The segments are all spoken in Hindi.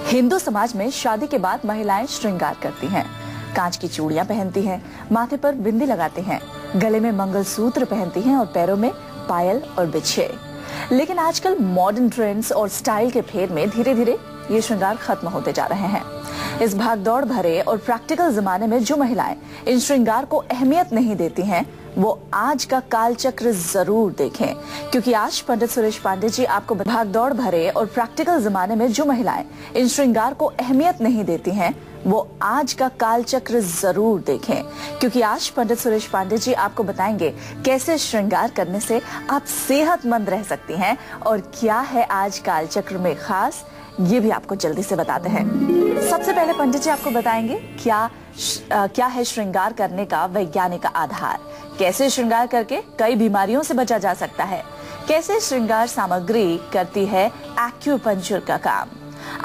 हिंदू समाज में शादी के बाद महिलाएं श्रृंगार करती हैं, कांच की चूड़ियां पहनती हैं, माथे पर बिंदी लगाती हैं, गले में मंगलसूत्र पहनती हैं और पैरों में पायल और बिछे। लेकिन आजकल मॉडर्न ट्रेंड्स और स्टाइल के फेर में धीरे धीरे ये श्रृंगार खत्म होते जा रहे हैं। इस भागदौड़ भरे और प्रैक्टिकल जमाने में जो महिलाएं इन श्रृंगार को अहमियत नहीं देती हैं, वो आज का कालचक्र जरूर देखें, क्योंकि आज पंडित सुरेश पांडे जी आपको भागदौड़ भरे और प्रैक्टिकल जमाने में जो महिलाएं इन श्रृंगार को अहमियत नहीं देती हैं, वो आज का कालचक्र जरूर देखें, क्योंकि आज पंडित सुरेश पांडे जी आपको बताएंगे कैसे श्रृंगार करने से आप सेहतमंद रह सकती हैं और क्या है आज कालचक्र में खास, ये भी आपको जल्दी से बताते हैं। सबसे पहले पंडित जी आपको बताएंगे क्या है श्रृंगार करने का वैज्ञानिक आधार, कैसे श्रृंगार करके कई बीमारियों से बचा जा सकता है, कैसे श्रृंगार सामग्री करती है एक्यूपंक्चर का काम,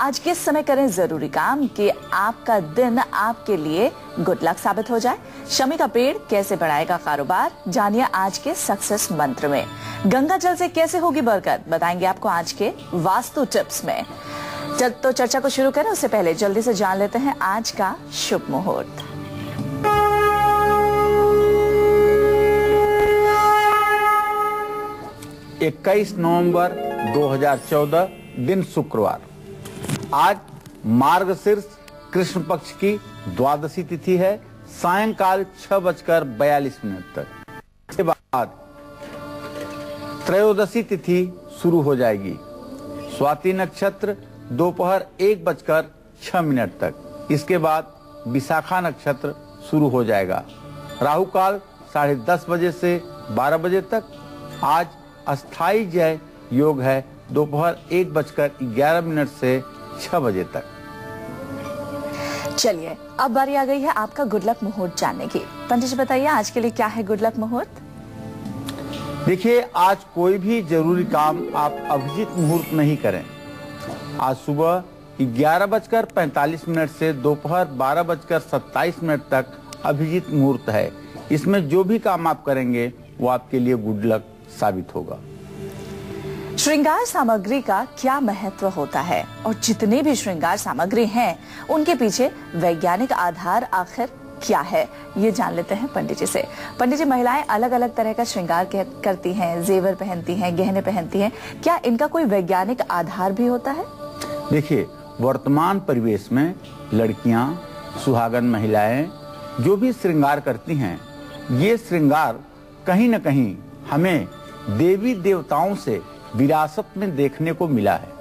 आज किस समय करें जरूरी काम कि आपका दिन आपके लिए गुड लक साबित हो जाए, शमी का पेड़ कैसे बढ़ाएगा कारोबार, जानिए आज के सक्सेस मंत्र में, गंगा जल से कैसे होगी बरकत, बताएंगे आपको आज के वास्तु टिप्स में। तो चर्चा को शुरू करें उससे पहले जल्दी से जान लेते हैं आज का शुभ मुहूर्त। इक्कीस नवंबर 2014 दिन शुक्रवार। आज मार्गशीर्ष कृष्ण पक्ष की द्वादशी तिथि है, सायंकाल 6:42 तक। इसके बाद त्रयोदशी तिथि शुरू हो जाएगी, स्वाति नक्षत्र दोपहर 1:06 तक। इसके बाद विशाखा नक्षत्र शुरू हो जाएगा, राहु काल 10:30 बजे से 12 बजे तक। आज अस्थाई जय योग है, दोपहर 1:11 से 6 बजे तक। चलिए अब बारी आ गई है आपका गुड लक मुहूर्त जानने की। पंडित जी बताइए आज के लिए क्या है गुड लक मुहूर्त? देखिए, आज कोई भी जरूरी काम आप अभिजीत मुहूर्त नहीं करें। आज सुबह 11:45 से दोपहर 12:27 तक अभिजीत मुहूर्त है। इसमें जो भी काम आप करेंगे वो आपके लिए गुड लक साबित होगा। श्रृंगार सामग्री का क्या महत्व होता है और जितने भी श्रृंगार सामग्री हैं उनके पीछे वैज्ञानिक आधार आखिर क्या है, ये जान लेते हैं पंडित जी से। पंडित जी, महिलाएं अलग अलग तरह का श्रृंगार करती हैं, जेवर पहनती हैं, गहने पहनती हैं, क्या इनका कोई वैज्ञानिक आधार भी होता है? देखिए, वर्तमान परिवेश में लड़कियां, सुहागन महिलाएं जो भी श्रृंगार करती हैं, ये श्रृंगार कहीं न कहीं हमें देवी देवताओं से विरासत में देखने को मिला है।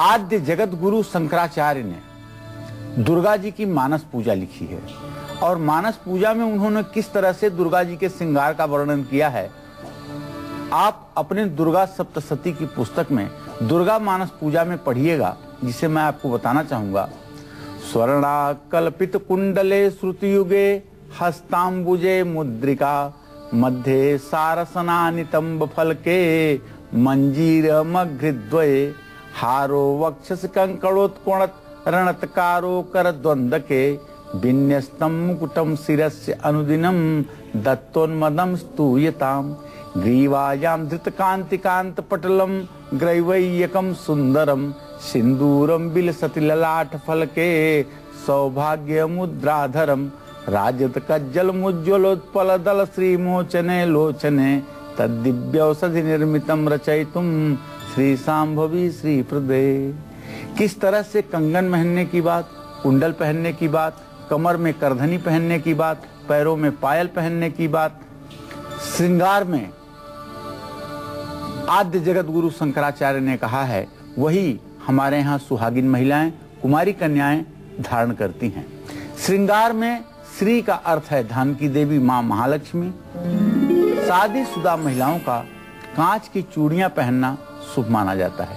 आद्य जगत गुरु शंकराचार्य ने दुर्गा जी की मानस पूजा लिखी है और मानस पूजा में उन्होंने किस तरह से दुर्गा जी के श्रृंगार का वर्णन किया है, आप अपने दुर्गा सप्तशती की पुस्तक में दुर्गा मानस पूजा में पढ़िएगा, जिसे मैं आपको बताना चाहूंगा। स्वर्णा कल्पित कुंडले श्रुति युगे हस्तांबुजे मुद्रिका मध्ये सारसना नितंब फलके मंजीर मघृद्वये हारो वक्षस कंकड़ोत्कोणत रणतकारो कर द्वंद्वके विन्यस्तम मुकुटम शिरस्य अनुदिनम दत्तोन्मदम स्तूयताम ग्रीवायाम धृतकांतिकांत पटलम ग्रैवैयकम सुंदरम सिंदूरम बिलसति ललाट फलके सौभाग्य मुद्राधरम राजत कज्जल मुज्ज्वलोत्पल दल श्री मोचने लोचने तद्दिव्यौषधि निर्मितम रचयितुम श्री सांभवी श्री प्रदे। किस तरह से कंगन पहनने की बात, कुंडल पहनने की बात, कमर में करधनी पहनने की बात, पैरों में पायल पहनने की बात, श्रृंगार में आद्य जगत गुरु शंकराचार्य ने कहा है, वही हमारे यहाँ सुहागिन महिलाएं, कुमारी कन्याएं धारण करती हैं। श्रृंगार में श्री का अर्थ है धन की देवी मां महालक्ष्मी। शादीशुदा महिलाओं का कांच की चूड़ियां पहनना शुभ माना जाता है।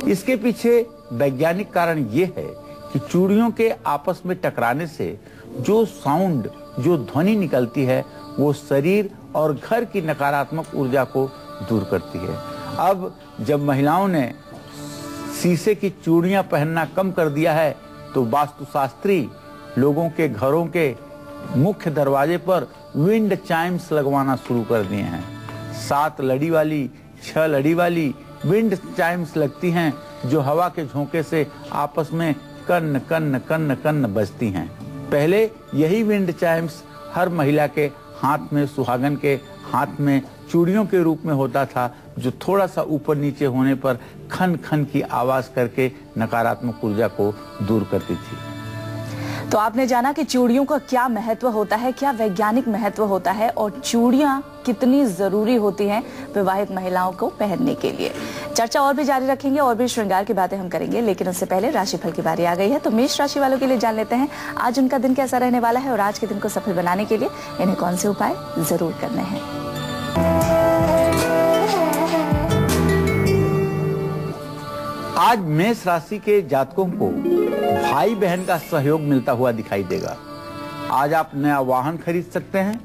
इसके पीछे वैज्ञानिक कारण ये है कि चूड़ियों के आपस में टकराने से जो साउंड, जो ध्वनि निकलती है, वो शरीर और घर की नकारात्मक ऊर्जा को दूर करती है। अब जब महिलाओं ने शीशे की चूड़ियां पहनना कम कर दिया है, तो वास्तुशास्त्री लोगों के घरों के मुख्य दरवाजे पर विंड चाइम्स लगवाना शुरू कर दिए हैं। 7 लड़ी वाली, 6 लड़ी वाली विंड चाइम्स लगती हैं जो हवा के झोंके से आपस में कन्न कन्न कन्न कन्न बजती हैं। पहले यही विंड चाइम्स हर महिला के हाथ में, सुहागन के हाथ में चूड़ियों के रूप में होता था, जो थोड़ा सा ऊपर नीचे होने पर खन खन की आवाज करके नकारात्मक ऊर्जा को दूर करती थी। तो आपने जाना कि चूड़ियों का क्या महत्व होता है, क्या वैज्ञानिक महत्व होता है और चूड़ियां कितनी जरूरी होती हैं विवाहित महिलाओं को पहनने के लिए। चर्चा और भी जारी रखेंगे और भी श्रृंगार की बातें हम करेंगे, लेकिन उससे पहले राशिफल की बारी आ गई है। तो मेष राशि वालों के लिए जान लेते हैं आज उनका दिन कैसा रहने वाला है और आज के दिन को सफल बनाने के लिए इन्हें कौन से उपाय जरूर करने हैं। आज मेष राशि के जातकों को भाई बहन का सहयोग मिलता हुआ दिखाई देगा। आज आप नया वाहन खरीद सकते हैं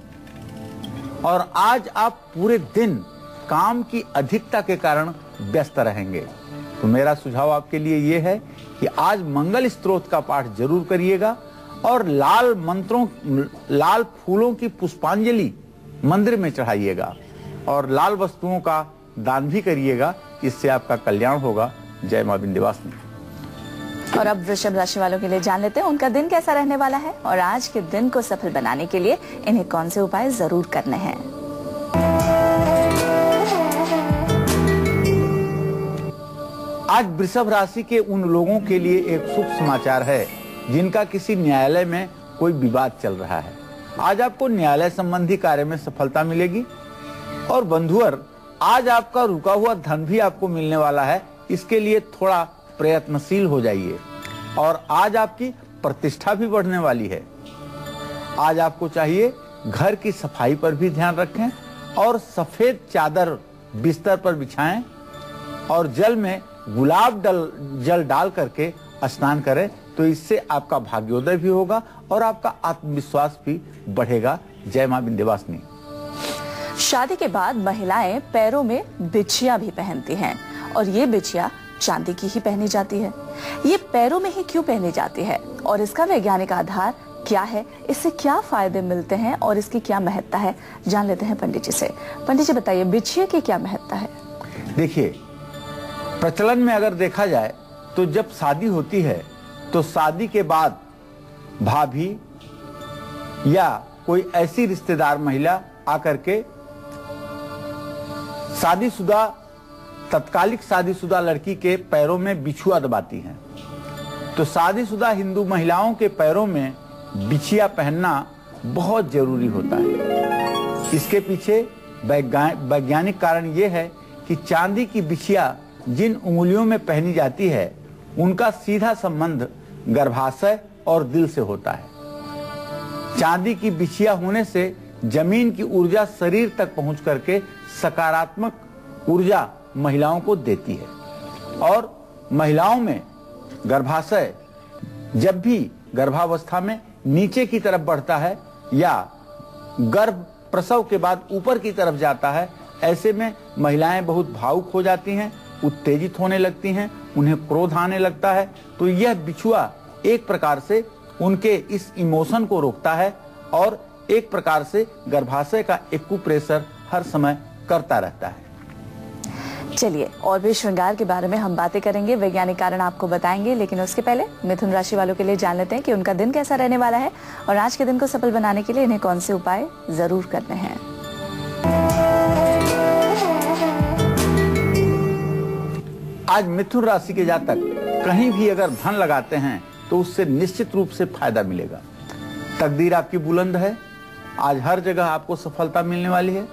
और आज आप पूरे दिन काम की अधिकता के कारण व्यस्त रहेंगे। तो मेरा सुझाव आपके लिए यह है कि आज मंगल स्तोत्र का पाठ जरूर करिएगा और लाल फूलों की पुष्पांजलि मंदिर में चढ़ाइएगा और लाल वस्तुओं का दान भी करिएगा। इससे आपका कल्याण होगा। जय मां विंध्यवासिनी। और अब वृषभ राशि वालों के लिए जान लेते हैं उनका दिन कैसा रहने वाला है और आज के दिन को सफल बनाने के लिए इन्हें कौन से उपाय जरूर करने हैं। आज वृषभ राशि के उन लोगों के लिए एक शुभ समाचार है जिनका किसी न्यायालय में कोई विवाद चल रहा है। आज आपको न्यायालय संबंधी कार्य में सफलता मिलेगी और बंधुवर आज आपका रुका हुआ धन भी आपको मिलने वाला है। इसके लिए थोड़ा प्रयत्नशील हो जाइए और आज आपकी प्रतिष्ठा भी बढ़ने वाली है। आज आपको चाहिए घर की सफाई पर भी ध्यान रखें और सफेद चादर बिस्तर पर बिछाएं और जल में गुलाब जल डाल करके स्नान करें। तो इससे आपका भाग्योदय भी होगा और आपका आत्मविश्वास भी बढ़ेगा। जय मां विंध्यवासिनी। शादी के बाद महिलाएं पैरों में बिछिया भी पहनती हैं और ये बिछिया चांदी की ही पहनी जाती है। ये पैरों में ही क्यों पहनी जाती है और इसका वैज्ञानिक आधार क्या है, इससे क्या फायदे मिलते हैं और इसकी क्या महत्ता है, जान लेते हैं पंडित जी से। पंडित जी बताइए बिछिया की क्या महत्ता है। देखिए, प्रचलन में अगर देखा जाए तो जब शादी होती है तो शादी के बाद भाभी या कोई ऐसी रिश्तेदार महिला आकर के तत्कालिक शादीशुदा लड़की के पैरों में बिछुआ दबाती हैं। तो शादीशुदा हिंदू महिलाओं के पैरों में बिछिया पहनना बहुत जरूरी होता है। इसके पीछे वैज्ञानिक कारण यह है कि चांदी की बिछिया जिन उंगलियों में पहनी जाती है उनका सीधा संबंध गर्भाशय और दिल से होता है। चांदी की बिछिया होने से जमीन की ऊर्जा शरीर तक पहुंच करके सकारात्मक ऊर्जा महिलाओं को देती है और महिलाओं में गर्भाशय जब भी गर्भावस्था में नीचे की तरफ बढ़ता है या गर्भ प्रसव के बाद ऊपर की तरफ जाता है, ऐसे में महिलाएं बहुत भावुक हो जाती हैं, उत्तेजित होने लगती हैं, उन्हें क्रोध आने लगता है। तो यह बिछुआ एक प्रकार से उनके इस इमोशन को रोकता है और एक प्रकार से गर्भाशय का एक्यूप्रेशर हर समय करता रहता है। चलिए और भी श्रृंगार के बारे में हम बातें करेंगे, वैज्ञानिक कारण आपको बताएंगे, लेकिन उसके पहले मिथुन राशि वालों के लिए जान लेते हैं कि उनका दिन कैसा रहने वाला है और आज के दिन को सफल बनाने के लिए इन्हें कौन से उपाय जरूर करने हैं। आज मिथुन राशि के जातक कहीं भी अगर धन लगाते हैं तो उससे निश्चित रूप से फायदा मिलेगा। तकदीर आपकी बुलंद है। आज हर जगह आपको सफलता मिलने वाली है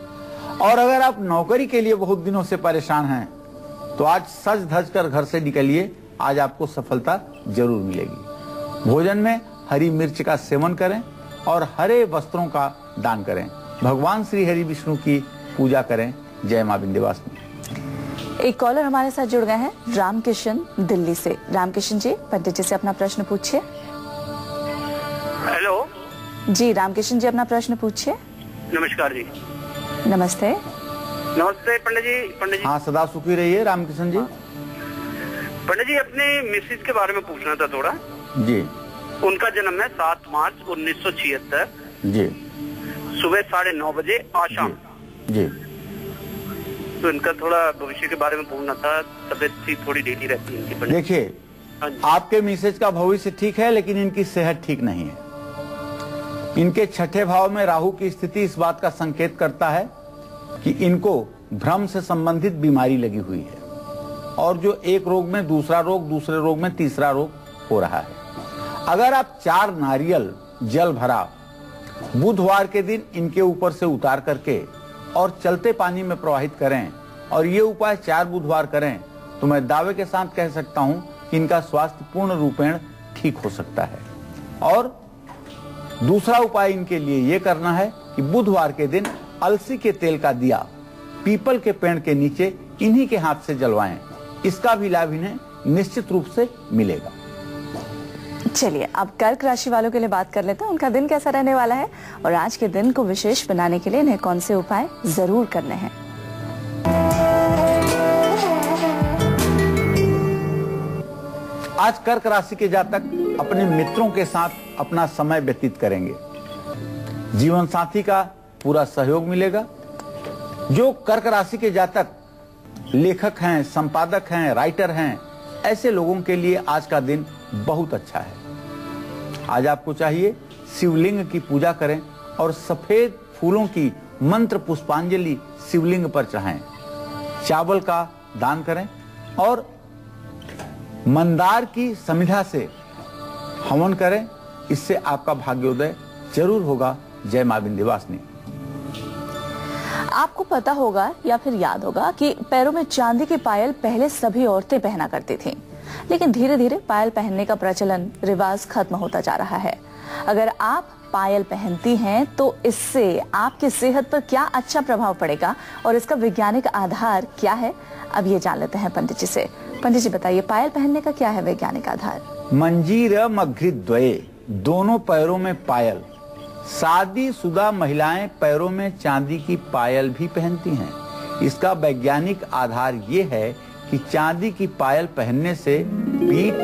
और अगर आप नौकरी के लिए बहुत दिनों से परेशान हैं तो आज सज धज कर घर से निकलिए। आज आपको सफलता जरूर मिलेगी। भोजन में हरी मिर्च का सेवन करें और हरे वस्त्रों का दान करें। भगवान श्री हरि विष्णु की पूजा करें। जय मां विंध्यवासिनी। एक कॉलर हमारे साथ जुड़ गए हैं, रामकिशन दिल्ली से। रामकिशन जी पंडित जी से अपना प्रश्न पूछिए। हेलो जी रामकिशन जी अपना प्रश्न पूछिए। नमस्कार जी। नमस्ते। नमस्ते पंडित जी। हाँ सदा सुखी रहिए रामकिशन जी। पंडित जी अपने मिसेज के बारे में पूछना था थोड़ा जी। उनका जन्म है 7 मार्च 1976 जी। सुबह 9:30 बजे आशाम जी। तो इनका थोड़ा भविष्य के बारे में पूछना था। तबीयत सी थोड़ी ढीली रहती है इनकी। पंडित जी। देखिए, हाँ जी। आपके मिसेज का भविष्य ठीक है, लेकिन इनकी सेहत ठीक नहीं है। इनके छठे भाव में राहु की स्थिति इस बात का संकेत करता है कि इनको भ्रम से संबंधित बीमारी लगी हुई है, और जो एक रोग में दूसरा रोग, दूसरे रोग में तीसरा रोग हो रहा है। अगर आप 4 नारियल जल भरा बुधवार के दिन इनके ऊपर से उतार करके और चलते पानी में प्रवाहित करें, और ये उपाय 4 बुधवार करें, तो मैं दावे के साथ कह सकता हूं कि इनका स्वास्थ्य पूर्ण रूपेण ठीक हो सकता है। और दूसरा उपाय इनके लिए ये करना है कि बुधवार के दिन अलसी के तेल का दिया पीपल के पेड़ के नीचे इन्हीं के हाथ से जलवाएं। इसका भी लाभ इन्हें निश्चित रूप से मिलेगा। चलिए, अब कर्क राशि वालों के लिए बात कर लेते हैं, उनका दिन कैसा रहने वाला है और आज के दिन को विशेष बनाने के लिए इन्हें कौन से उपाय जरूर करने हैं। आज कर्क राशि के जातक अपने मित्रों के साथ अपना समय व्यतीत करेंगे। जीवन साथी का पूरा सहयोग मिलेगा। जो कर्क राशि के जातक लेखक हैं, संपादक हैं, राइटर हैं, ऐसे लोगों के लिए आज का दिन बहुत अच्छा है। आज आपको चाहिए शिवलिंग की पूजा करें और सफेद फूलों की मंत्र पुष्पांजलि शिवलिंग पर चढ़ाएं। चावल का दान करें और मंदार की समिधा से हवन करें। इससे आपका भाग्योदय जरूर होगा। जय मां विंध्यवासिनी। आपको पता होगा या फिर याद होगा कि पैरों में चांदी की पायल पहले सभी औरतें पहना करती थीं, लेकिन धीरे धीरे पायल पहनने का प्रचलन, रिवाज खत्म होता जा रहा है। अगर आप पायल पहनती हैं तो इससे आपकी सेहत पर क्या अच्छा प्रभाव पड़ेगा और इसका वैज्ञानिक आधार क्या है, अब ये जान लेते हैं पंडित जी से। पंडित जी बताइए, पायल पहनने का क्या है वैज्ञानिक आधार? मंजीर मघृद्वये, दोनों पैरों में पायल। शादीशुदा महिलाएं पैरों में चांदी की पायल भी पहनती हैं। इसका वैज्ञानिक आधार ये है कि चांदी की पायल पहनने से पीठ,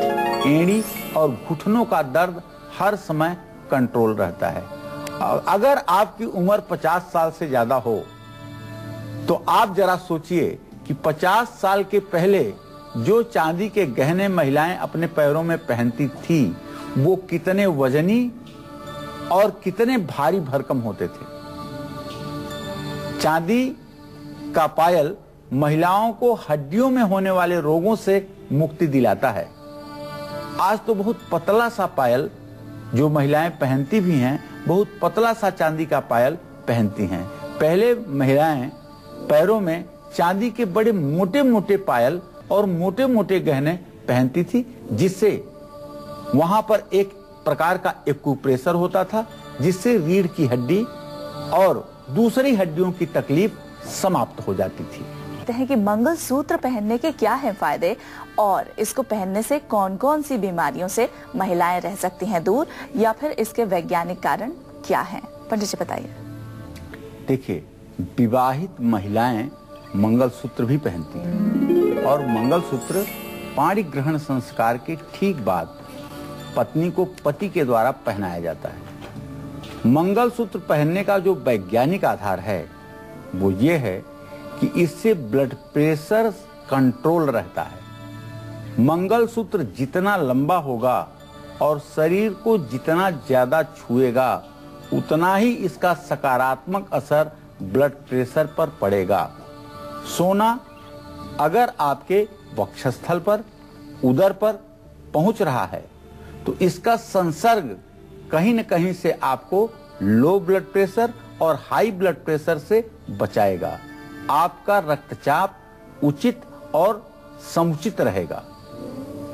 एड़ी और घुटनों का दर्द हर समय कंट्रोल रहता है। अगर आपकी उम्र 50 साल से ज्यादा हो तो आप जरा सोचिए कि 50 साल के पहले जो चांदी के गहने महिलाएं अपने पैरों में पहनती थी वो कितने वजनी और कितने भारी भरकम होते थे। चांदी का पायल महिलाओं को हड्डियों में होने वाले रोगों से मुक्ति दिलाता है। आज तो बहुत पतला सा पायल जो महिलाएं पहनती भी हैं, बहुत पतला सा चांदी का पायल पहनती हैं। पहले महिलाएं पैरों में चांदी के बड़े मोटे मोटे पायल और मोटे मोटे गहने पहनती थी, जिससे वहां पर एक प्रकार का एक्यूप्रेशर होता था, जिससे रीढ़ की हड्डी और दूसरी हड्डियों की तकलीफ समाप्त हो जाती थी। कहते हैं कि मंगलसूत्र पहनने के क्या है फायदे और इसको पहनने से कौन कौन सी बीमारियों से महिलाएं रह सकती हैं दूर, या फिर इसके वैज्ञानिक कारण क्या हैं? पंडित जी बताइए। देखिए, विवाहित महिलाएं मंगलसूत्र भी पहनती हैं और मंगलसूत्र पाणी ग्रहण संस्कार के ठीक बाद पत्नी को पति के द्वारा पहनाया जाता है। मंगलसूत्र पहनने का जो वैज्ञानिक आधार है वो ये है कि इससे ब्लड प्रेशर कंट्रोल रहता है। मंगलसूत्र जितना लंबा होगा और शरीर को जितना ज्यादा छुएगा उतना ही इसका सकारात्मक असर ब्लड प्रेशर पर पड़ेगा। सोना अगर आपके वक्षस्थल पर, उदर पर पहुंच रहा है तो इसका संसर्ग कहीं न कहीं से आपको लो ब्लड प्रेशर और हाई ब्लड प्रेशर से बचाएगा। आपका रक्तचाप उचित और समुचित रहेगा।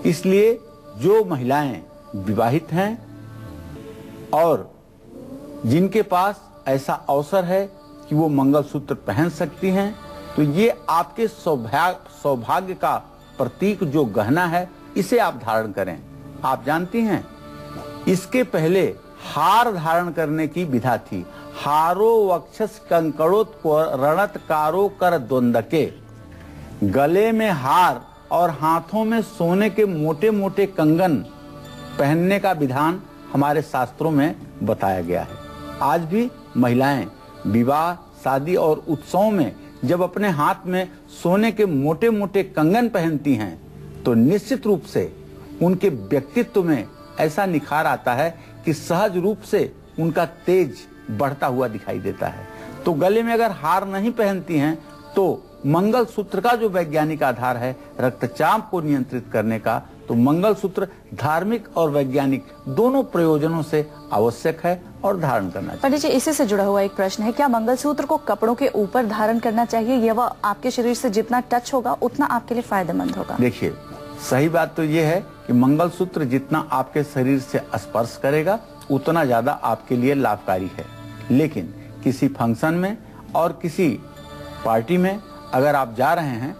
इसलिए जो महिलाएं विवाहित हैं और जिनके पास ऐसा अवसर है कि वो मंगलसूत्र पहन सकती हैं, तो ये आपके सौभाग्य का प्रतीक जो गहना है इसे आप धारण करें। आप जानती हैं इसके पहले हार धारण करने की विधा थी। हारो वक्षस रणतकारो कर द्वंदके। गले में हार और हाथों में सोने के मोटे मोटे कंगन पहनने का विधान हमारे शास्त्रों में बताया गया है। आज भी महिलाएं विवाह, शादी और उत्सवों में जब अपने हाथ में सोने के मोटे मोटे कंगन पहनती हैं तो निश्चित रूप से उनके व्यक्तित्व में ऐसा निखार आता है कि सहज रूप से उनका तेज बढ़ता हुआ दिखाई देता है। तो गले में अगर हार नहीं पहनती हैं तो मंगलसूत्र का जो वैज्ञानिक आधार है रक्तचाप को नियंत्रित करने का, तो मंगलसूत्र धार्मिक और वैज्ञानिक दोनों प्रयोजनों से आवश्यक है और धारण करना चाहिए। पंडित जी, इसी से जुड़ा हुआ एक प्रश्न है, क्या मंगलसूत्र को कपड़ों के ऊपर धारण करना चाहिए या वह आपके शरीर से जितना टच होगा उतना आपके लिए फायदेमंद होगा? देखिए, सही बात तो ये है कि मंगलसूत्र जितना आपके शरीर से स्पर्श करेगा उतना ज्यादा आपके लिए लाभकारी है। लेकिन किसी फंक्शन में और किसी पार्टी में अगर आप जा रहे हैं,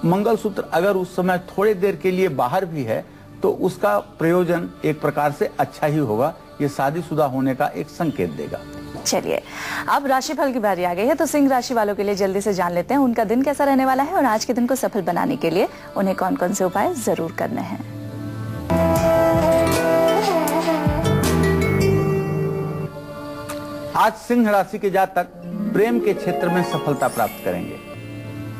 मंगलसूत्र अगर उस समय थोड़ी देर के लिए बाहर भी है तो उसका प्रयोजन एक प्रकार से अच्छा ही होगा। ये शादीशुदा होने का एक संकेत देगा। चलिए, अब राशिफल की बारी आ गई है, तो सिंह राशि वालों के लिए जल्दी से जान लेते हैं उनका दिन कैसा रहने वाला है और आज के दिन को सफल बनाने के लिए उन्हें कौन कौन से उपाय जरूर करने हैं। आज सिंह राशि के जातक प्रेम के क्षेत्र में सफलता प्राप्त करेंगे।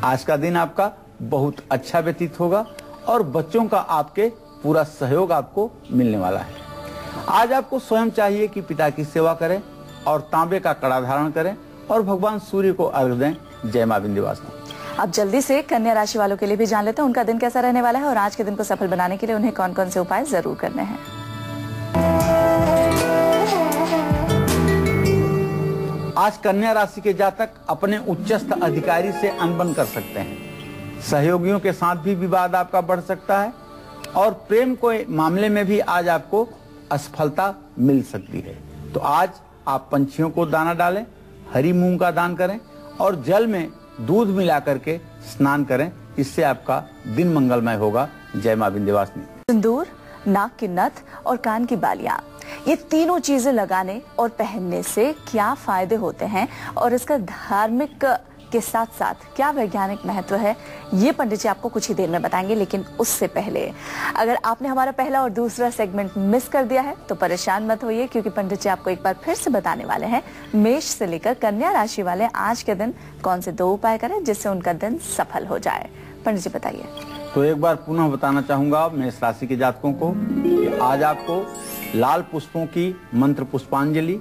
आज का दिन आपका बहुत अच्छा व्यतीत होगा और बच्चों का आपके पूरा सहयोग आपको मिलने वाला है। आज आपको स्वयं चाहिए कि पिता की सेवा करें और तांबे का कड़ा धारण करें और भगवान सूर्य को अर्घ्य दें। जय मां विंध्यवासिनी। अब जल्दी से कन्या राशि वालों के लिए भी जान लेते हैं उनका दिन कैसा रहने वाला है और आज के दिन को सफल बनाने के लिए उन्हें कौन कौन से उपाय जरूर करने हैं। आज कन्या राशि के जातक अपने उच्चस्थ अधिकारी से अनबन कर सकते हैं। सहयोगियों के साथ भी विवाद आपका बढ़ सकता है और प्रेम के मामले में भी आज आपको असफलता मिल सकती है। तो आज आप पंछियों को दाना डालें, हरी मूंग का दान करें और जल में दूध मिला करके स्नान करें। इससे आपका दिन मंगलमय होगा। जय मां विंध्यवासिनी। सिंदूर, नाक की नथ और कान की बालियां, ये तीनों चीजें लगाने और पहनने से क्या फायदे होते हैं और इसका धार्मिक के साथ साथ क्या वैज्ञानिक महत्व है, ये पंडित जी आपको कुछ ही देर में बताएंगे। लेकिन उससे पहले अगर आपने हमारा पहला और दूसरा सेगमेंट मिस कर दिया है तो परेशान मत होइए, क्योंकि पंडित जी आपको एक बार फिर से बताने वाले हैं मेष से लेकर कन्या राशि वाले आज के दिन कौन से 2 उपाय करें जिससे उनका दिन सफल हो जाए। पंडित जी बताइए। तो एक बार पुनः बताना चाहूंगा मेष राशि के जातकों को कि आज आपको लाल पुष्पों की मंत्र पुष्पांजलि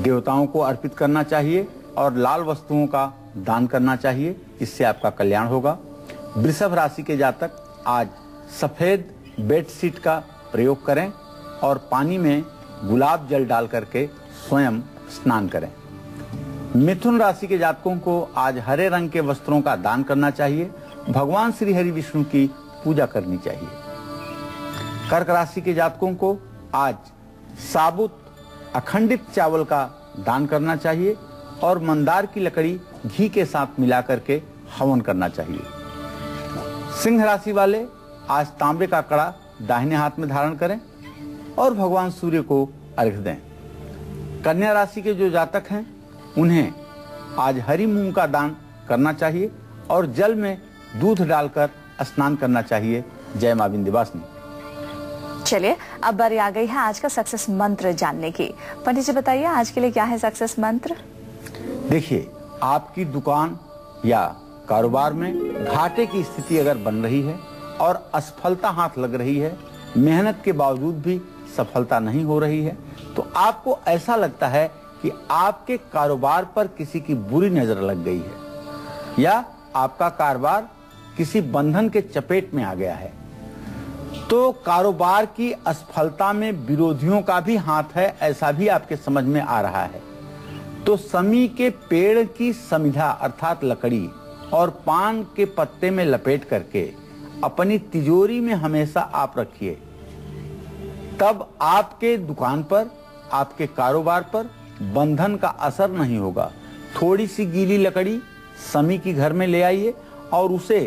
देवताओं को अर्पित करना चाहिए और लाल वस्तुओं का दान करना चाहिए। इससे आपका कल्याण होगा। वृषभ राशि के जातक आज सफेद बेडशीट का प्रयोग करें और पानी में गुलाब जल डाल करके स्वयं स्नान करें। मिथुन राशि के जातकों को आज हरे रंग के वस्त्रों का दान करना चाहिए। भगवान श्री हरि विष्णु की पूजा करनी चाहिए। कर्क राशि के जातकों को आज साबुत अखंडित चावल का दान करना चाहिए और मंदार की लकड़ी घी के साथ मिला करके हवन करना चाहिए। सिंह राशि वाले आज तांबे का कड़ा दाहिने हाथ में धारण करें और भगवान सूर्य को अर्घ्य दें। कन्या राशि के जो जातक हैं उन्हें आज हरी मूंग का दान करना चाहिए और जल में दूध डालकर स्नान करना चाहिए। जय मां विंध्यवासिनी। चलिए, अब बारी आ गई है आज का सक्सेस मंत्र जानने की। पंडित जी बताइए आज के लिए क्या है सक्सेस मंत्र। देखिए, आपकी दुकान या कारोबार में घाटे की स्थिति अगर बन रही है और असफलता हाथ लग रही है, मेहनत के बावजूद भी सफलता नहीं हो रही है, तो आपको ऐसा लगता है कि आपके कारोबार पर किसी की बुरी नजर लग गई है या आपका कारोबार किसी बंधन के चपेट में आ गया है, तो कारोबार की असफलता में विरोधियों का भी हाथ है, ऐसा भी आपके समझ में आ रहा है। तो समी के पेड़ की समिधा अर्थात लकड़ी और पान के पत्ते में लपेट करके अपनी तिजोरी में हमेशा आप रखिए। तब आपके दुकान पर, आपके कारोबार पर बंधन का असर नहीं होगा। थोड़ी सी गीली लकड़ी समी की घर में ले आइए और उसे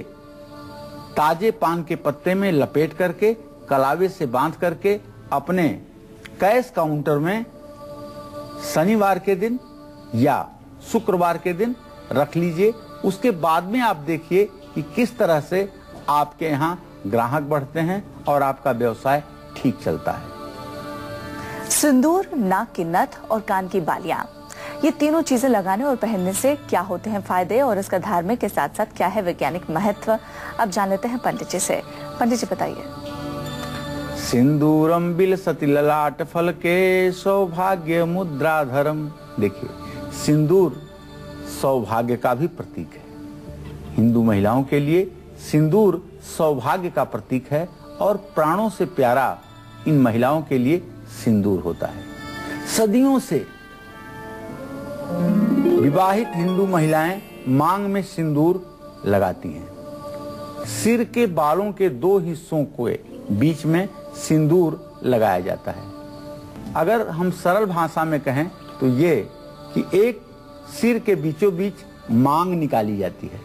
ताजे पान के पत्ते में लपेट करके कलावे से बांध करके अपने कैश काउंटर में शनिवार के दिन या शुक्रवार के दिन रख लीजिए। उसके बाद में आप देखिए कि किस तरह से आपके यहाँ ग्राहक बढ़ते हैं और आपका व्यवसाय ठीक चलता है। सिंदूर, नाक की नथ और कान की बालियां, ये तीनों चीजें लगाने और पहनने से क्या होते हैं फायदे और इसका धार्मिक के साथ साथ क्या है वैज्ञानिक महत्व, अब जान लेते हैं पंडित जी से। पंडित जी बताइए। सिंदूरम विलसति ललाट फलके सौभाग्य मुद्राधरम। देखिए, सिंदूर सौभाग्य का भी प्रतीक है। हिंदू महिलाओं के लिए सिंदूर सौभाग्य का प्रतीक है और प्राणों से प्यारा इन महिलाओं के लिए सिंदूर होता है। सदियों से विवाहित हिंदू महिलाएं मांग में सिंदूर लगाती हैं। सिर के बालों के 2 हिस्सों के बीच में सिंदूर लगाया जाता है। अगर हम सरल भाषा में कहें तो ये कि एक सिर के बीचों बीच मांग निकाली जाती है।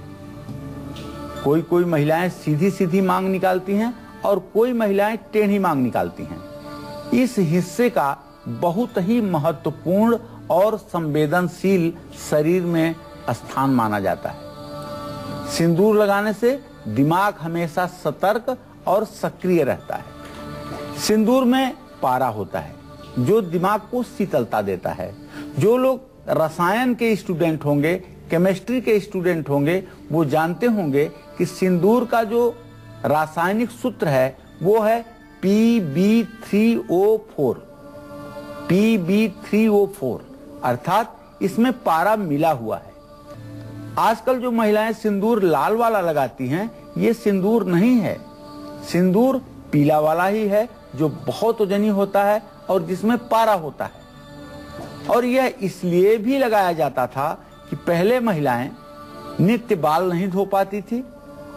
कोई कोई महिलाएं सीधी सीधी मांग निकालती हैं और कोई महिलाएं टेढ़ी मांग निकालती हैं। इस हिस्से का बहुत ही महत्वपूर्ण और संवेदनशील शरीर में स्थान माना जाता है। सिंदूर लगाने से दिमाग हमेशा सतर्क और सक्रिय रहता है। सिंदूर में पारा होता है जो दिमाग को शीतलता देता है। जो लोग रसायन के स्टूडेंट होंगे, केमिस्ट्री के स्टूडेंट होंगे, वो जानते होंगे कि सिंदूर का जो रासायनिक सूत्र है वो है Pb3O4। Pb3O4 अर्थात इसमें पारा मिला हुआ है। आजकल जो महिलाएं सिंदूर लाल वाला लगाती हैं, ये सिंदूर नहीं है। सिंदूर पीला वाला ही है जो बहुत ओजनी होता है और जिसमें पारा होता है। और यह इसलिए भी लगाया जाता था कि पहले महिलाएं नित्य बाल नहीं धो पाती थी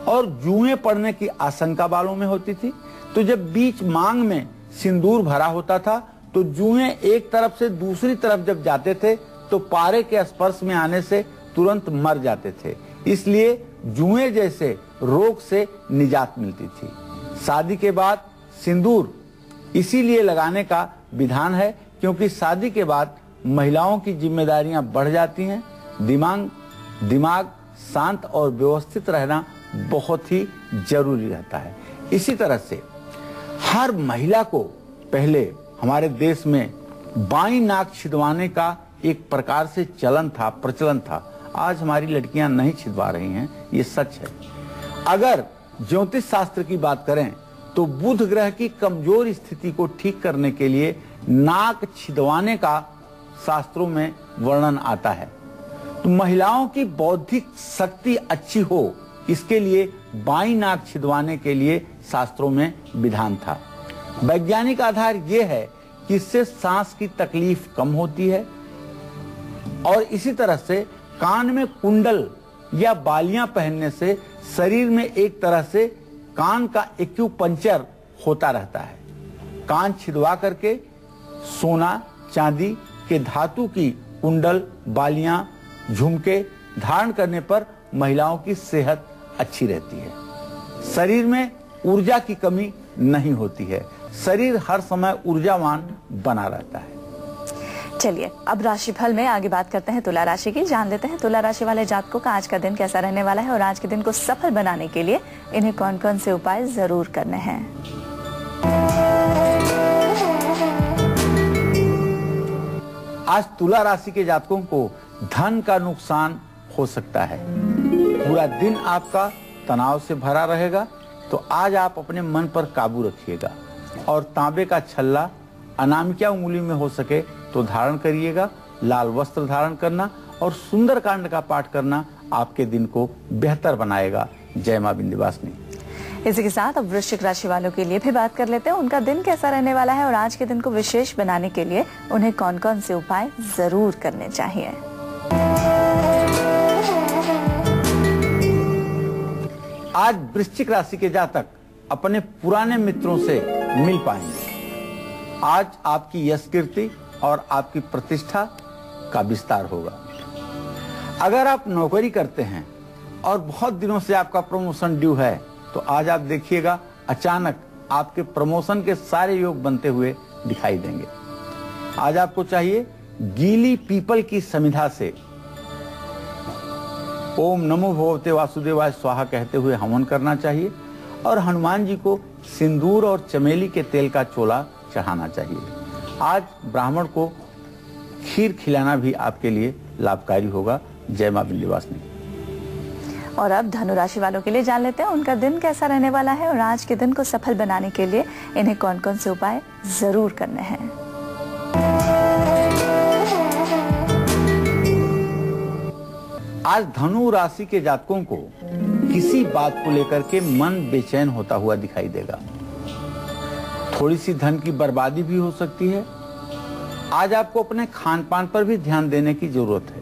और जुएं पड़ने की आशंका बालों में होती थी। तो जब बीच मांग में सिंदूर भरा होता था तो जुएं एक तरफ से दूसरी तरफ जब जाते थे तो पारे के स्पर्श में आने से तुरंत मर जाते थे। इसलिए जुएं जैसे रोग से निजात मिलती थी। शादी के बाद सिंदूर इसीलिए लगाने का विधान है क्योंकि शादी के बाद महिलाओं की जिम्मेदारियां बढ़ जाती हैं। दिमाग शांत और व्यवस्थित रहना बहुत ही जरूरी रहता है। इसी तरह से हर महिला को पहले हमारे देश में बाईं नाक छिदवाने का एक प्रकार से प्रचलन था। आज हमारी लड़कियां नहीं छिदवा रही हैं, ये सच है। अगर ज्योतिष शास्त्र की बात करें तो बुध ग्रह की कमजोर स्थिति को ठीक करने के लिए नाक छिदवाने का शास्त्रों में वर्णन आता है। तो महिलाओं की बौद्धिक शक्ति अच्छी हो, इसके लिए बाईं नाक छिदवाने के लिए शास्त्रों में विधान था। वैज्ञानिक आधार यह है कि इससे सांस की तकलीफ कम होती है और इसी तरह से कान में कुंडल या बालियां पहनने से शरीर में एक तरह से कान का एक्यूपंक्चर होता रहता है। कान छिदवा करके सोना चांदी के धातु की कुंडल, बालियां, झुमके धारण करने पर महिलाओं की सेहत अच्छी रहती है। शरीर में ऊर्जा की कमी नहीं होती है। शरीर हर समय ऊर्जावान बना रहता है। चलिए अब राशिफल में आगे बात करते हैं तुला राशि की। जान लेते हैं तुला राशि वाले जातकों का आज का दिन कैसा रहने वाला है और आज के दिन को सफल बनाने के लिए इन्हें कौन कौन से उपाय जरूर करने हैं। आज तुला राशि के जातकों को धन का नुकसान हो सकता है। पूरा दिन आपका तनाव से भरा रहेगा, तो आज आप अपने मन पर काबू रखिएगा और तांबे का छल्ला अनामिका उंगली में हो सके तो धारण करिएगा। लाल वस्त्र धारण करना और सुंदरकांड का पाठ करना आपके दिन को बेहतर बनाएगा। जय मां विंध्यवासिनी। इसी के साथ अब वृश्चिक राशि वालों के लिए भी बात कर लेते हैं, उनका दिन कैसा रहने वाला है और आज के दिन को विशेष बनाने के लिए उन्हें कौन कौन से उपाय जरूर करने चाहिए। आज वृश्चिक राशि के जातक अपने पुराने मित्रों से मिल पाएंगे। आज आपकी यश कीर्ति और आपकी प्रतिष्ठा का विस्तार होगा। अगर आप नौकरी करते हैं और बहुत दिनों से आपका प्रमोशन ड्यू है तो आज आप देखिएगा अचानक आपके प्रमोशन के सारे योग बनते हुए दिखाई देंगे। आज आपको चाहिए गीली पीपल की समिधा से ओम नमो भगवते वासुदेवाय स्वाहा कहते हुए हवन करना चाहिए और हनुमान जी को सिंदूर और चमेली के तेल का चोला चढ़ाना चाहिए। आज ब्राह्मण को खीर खिलाना भी आपके लिए लाभकारी होगा। जय मां विंध्यवासिनी। और अब धनु राशि वालों के लिए जान लेते हैं उनका दिन कैसा रहने वाला है और आज के दिन को सफल बनाने के लिए इन्हें कौन कौन से उपाय जरूर करने हैं। आज धनु राशि के जातकों को किसी बात को लेकर के मन बेचैन होता हुआ दिखाई देगा। थोड़ी सी धन की बर्बादी भी हो सकती है। आज आपको अपने खान पान पर भी ध्यान देने की जरूरत है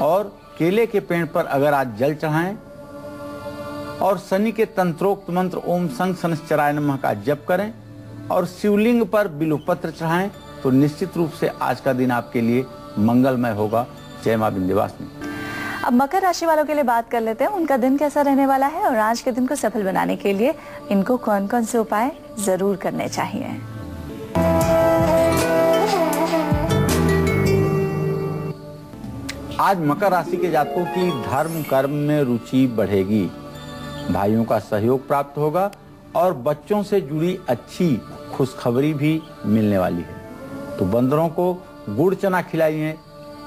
और केले के पेड़ पर अगर आज जल चढ़ाएं और शनि के तंत्रोक्त मंत्र ओम संग शनिश्चराय नमः का जप करें और शिवलिंग पर बिल्वपत्र चढ़ाएं तो निश्चित रूप से आज का दिन आपके लिए मंगलमय होगा। जय मां विंध्यवासिनी। अब मकर राशि वालों के लिए बात कर लेते हैं उनका दिन कैसा रहने वाला है और आज के दिन को सफल बनाने के लिए इनको कौन कौन से उपाय जरूर करने चाहिए। आज मकर राशि के जातकों की धर्म कर्म में रुचि बढ़ेगी। भाइयों का सहयोग प्राप्त होगा और बच्चों से जुड़ी अच्छी खुशखबरी भी मिलने वाली है। तो बंदरों को गुड़ चना खिलाइए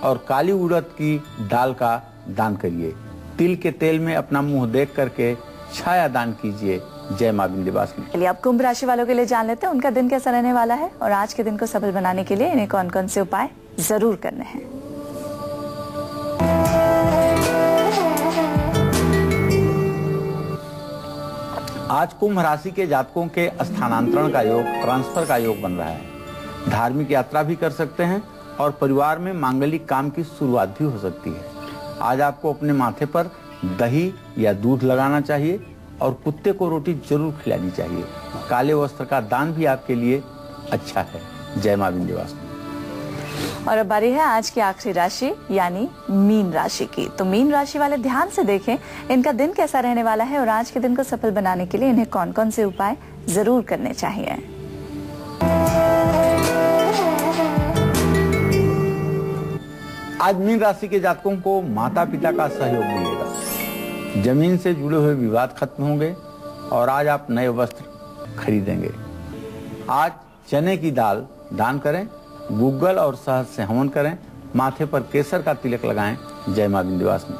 और काली उड़द की दाल का दान करिए। तिल के तेल में अपना मुंह देख करके छाया दान कीजिए। जय मां विंध्यवासिनी। चलिए अब कुंभ राशि वालों के लिए जान लेते हैं उनका दिन कैसा रहने वाला है और आज के दिन को सफल बनाने के लिए इन्हें कौन कौन से उपाय जरूर करने हैं। आज कुंभ राशि के जातकों के स्थानांतरण का योग, ट्रांसफर का योग बन रहा है। धार्मिक यात्रा भी कर सकते हैं और परिवार में मांगलिक काम की शुरुआत भी हो सकती है। आज आपको अपने माथे पर दही या दूध लगाना चाहिए और कुत्ते को रोटी जरूर खिलानी चाहिए। काले वस्त्र का दान भी आपके लिए अच्छा है। जय मां विंध्यवासिनी। और अब बारी है आज की आखिरी राशि यानी मीन राशि की। तो मीन राशि वाले ध्यान से देखें इनका दिन कैसा रहने वाला है और आज के दिन को सफल बनाने के लिए इन्हें कौन कौन से उपाय जरूर करने चाहिए। आज मीन राशि के जातकों को माता पिता का सहयोग मिलेगा। जमीन से जुड़े हुए विवाद खत्म होंगे और आज आप नए वस्त्र खरीदेंगे। आज चने की दाल दान करें, गुग्गल और शहद से हवन करें, माथे पर केसर का तिलक लगाएं। जय मां विंध्यवासिनी।